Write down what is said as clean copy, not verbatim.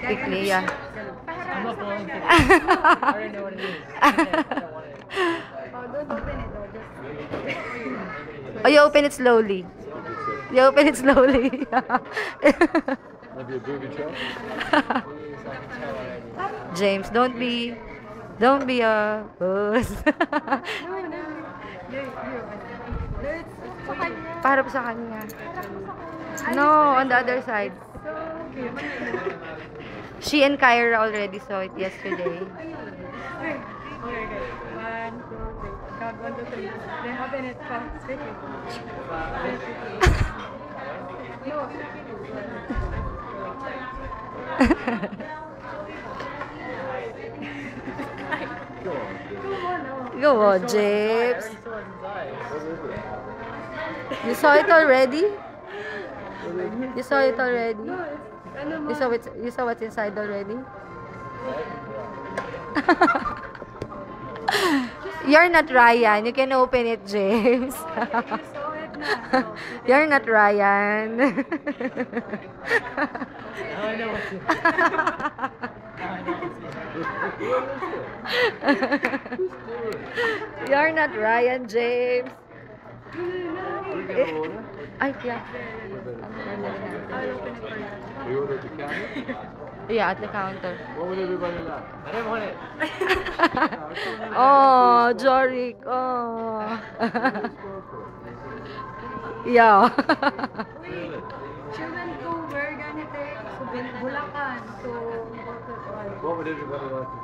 quickly, yeah. I'm not going to. I already know what it is. I don't want it. Oh, don't open it though. Just... Oh, you open it slowly. You open it slowly. Maybe a booby trap? James, don't be a boss. No, no. Let's sa kanya. Para sa kanya. No, on the other side. So, okay. She and Kyra already saw it yesterday. Okay, okay. 1, 2, 3. Count 1, 2, 3. Then open it fast. Quickly. No. Go on, James. I already saw what's inside. You saw it already? You saw it already? No, it's, ano mo? You saw what's inside already? You're not Ryan. You can open it, James. You saw it na. You're not Ryan. Now I know what's in. Now I know what's in. You're not Ryan, James. Ay, yeah. I'll open it for you. We ordered the camera? Yeah, at the counter. What would everybody like? I didn't want it. Oh, Jorik. Oh. Yeah. Wait, she went to where ganito? So, Bulacan. So, What would everybody like to